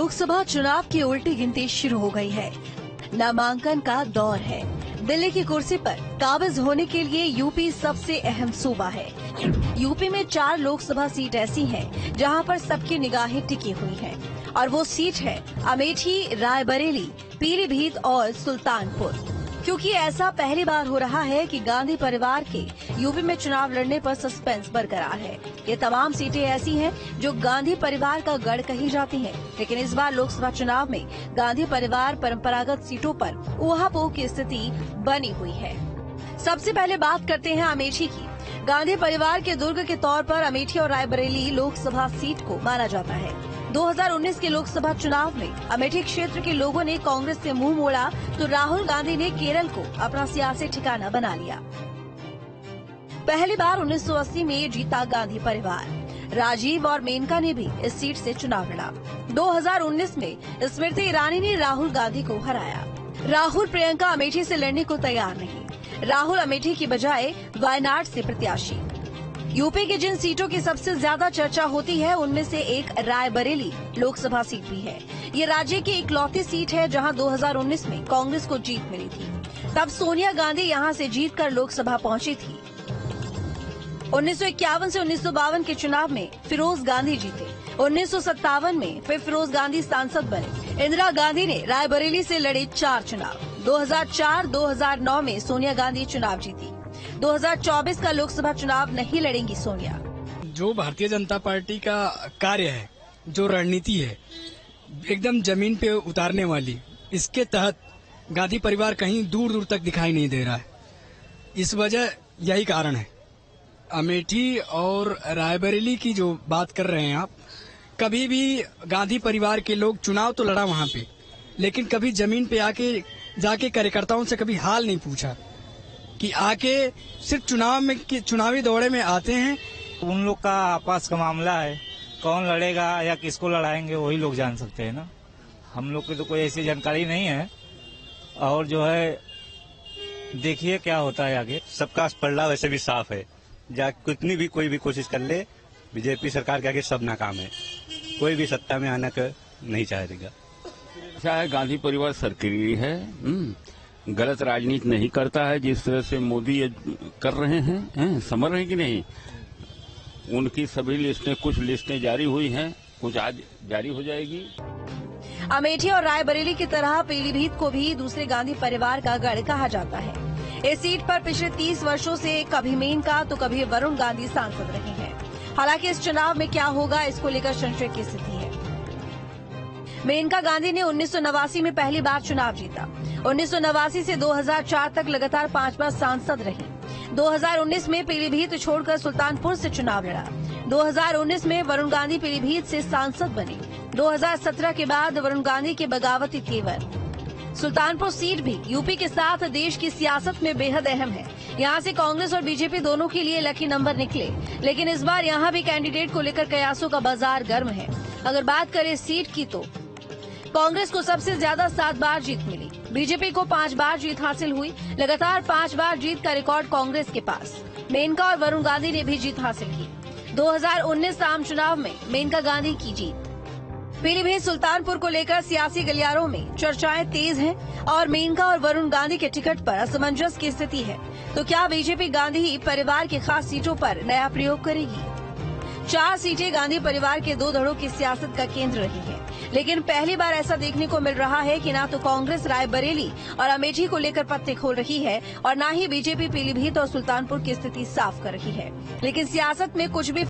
लोकसभा चुनाव की उल्टी गिनती शुरू हो गई है। नामांकन का दौर है। दिल्ली की कुर्सी पर काबिज होने के लिए यूपी सबसे अहम सूबा है। यूपी में 4 लोकसभा सीट ऐसी हैं जहां पर सबकी निगाहें टिकी हुई हैं और वो सीट है अमेठी, रायबरेली, पीलीभीत और सुल्तानपुर। क्योंकि ऐसा पहली बार हो रहा है कि गांधी परिवार के यूपी में चुनाव लड़ने पर सस्पेंस बरकरार है। ये तमाम सीटें ऐसी हैं जो गांधी परिवार का गढ़ कही जाती हैं, लेकिन इस बार लोकसभा चुनाव में गांधी परिवार परंपरागत सीटों पर ऊहापोह की स्थिति बनी हुई है। सबसे पहले बात करते हैं अमेठी की। गांधी परिवार के दुर्ग के तौर पर अमेठी और रायबरेली लोकसभा सीट को माना जाता है। 2019 के लोकसभा चुनाव में अमेठी क्षेत्र के लोगों ने कांग्रेस से मुंह मोड़ा तो राहुल गांधी ने केरल को अपना सियासी ठिकाना बना लिया। पहली बार 1980 में जीता गांधी परिवार। राजीव और मेनका ने भी इस सीट से चुनाव लड़ा। 2019 में स्मृति ईरानी ने राहुल गांधी को हराया। राहुल प्रियंका अमेठी से लड़ने को तैयार नहीं। राहुल अमेठी की बजाय वायनाड से प्रत्याशी। यूपी की जिन सीटों की सबसे ज्यादा चर्चा होती है उनमें से एक रायबरेली लोकसभा सीट भी है। ये राज्य की इकलौती सीट है जहां 2019 में कांग्रेस को जीत मिली थी। तब सोनिया गांधी यहां से जीतकर लोकसभा पहुंची थी। 1951 से 1952 के चुनाव में फिरोज गांधी जीते। 1957 में फिर फिरोज गांधी सांसद बने। इंदिरा गांधी ने रायबरेली से लड़े 4 चुनाव। 2004-2009 में सोनिया गांधी चुनाव जीती। 2024 का लोकसभा चुनाव नहीं लड़ेंगी सोनिया। जो भारतीय जनता पार्टी का कार्य है, जो रणनीति है, एकदम जमीन पे उतारने वाली, इसके तहत गांधी परिवार कहीं दूर दूर तक दिखाई नहीं दे रहा है। इस वजह यही कारण है। अमेठी और रायबरेली की जो बात कर रहे हैं आप, कभी भी गांधी परिवार के लोग चुनाव तो लड़ा वहां पे, लेकिन कभी जमीन पे आके जाके कार्यकर्ताओं से कभी हाल नहीं पूछा कि आके सिर्फ चुनावी दौरे में आते हैं। उन लोग का आपस का मामला है, कौन लड़ेगा या किसको लड़ाएंगे वही लोग जान सकते हैं ना। हम लोग की तो कोई ऐसी जानकारी नहीं है। और जो है देखिए क्या होता है आगे। सबका पलड़ा वैसे भी साफ है। कितनी भी कोई भी कोशिश कर ले, बीजेपी सरकार के आगे सब नाकाम है। कोई भी सत्ता में आना कर नहीं चाहेगा। चाहे गांधी परिवार सरकारी है, गलत राजनीति नहीं करता है जिस तरह से मोदी ये कर रहे हैं, समझ रहे हैं कि नहीं। उनकी सभी लिस्टें, कुछ लिस्टें जारी हुई हैं, कुछ आज जारी हो जाएगी। अमेठी और रायबरेली की तरह पीलीभीत को भी दूसरे गांधी परिवार का गढ़ कहा जाता है। इस सीट पर पिछले 30 वर्षों से कभी मेनका तो कभी वरुण गांधी सांसद रहे हैं। हालांकि इस चुनाव में क्या होगा, इसको लेकर संशय की स्थिति है। मेनका गांधी ने 1989 में पहली बार चुनाव जीता। 1989 से 2004 तक लगातार 5 बार सांसद रही। 2019 में पीलीभीत छोड़कर सुल्तानपुर से चुनाव लड़ा। 2019 में वरुण गांधी पीलीभीत से सांसद बने। 2017 के बाद वरुण गांधी के बगावती तेवर। सुल्तानपुर सीट भी यूपी के साथ देश की सियासत में बेहद अहम है। यहाँ से कांग्रेस और बीजेपी दोनों के लिए लकी नंबर निकले, लेकिन इस बार यहाँ भी कैंडिडेट को लेकर कयासों का बाजार गर्म है। अगर बात करें सीट की तो कांग्रेस को सबसे ज्यादा 7 बार जीत मिली। बीजेपी को 5 बार जीत हासिल हुई। लगातार 5 बार जीत का रिकॉर्ड कांग्रेस के पास। मेनका और वरुण गांधी ने भी जीत हासिल की। 2019 आम चुनाव में मेनका गांधी की जीत। पीलीभीत सुल्तानपुर को लेकर सियासी गलियारों में चर्चाएं तेज हैं और मेनका और वरुण गांधी के टिकट पर असमंजस की स्थिति है। तो क्या बीजेपी गांधी परिवार की खास सीटों पर नया प्रयोग करेगी? 4 सीटें गांधी परिवार के 2 धड़ों की सियासत का केंद्र रही है, लेकिन पहली बार ऐसा देखने को मिल रहा है कि ना तो कांग्रेस रायबरेली और अमेठी को लेकर पत्ते खोल रही है और ना ही बीजेपी पीलीभीत और सुल्तानपुर की स्थिति साफ कर रही है। लेकिन सियासत में कुछ भी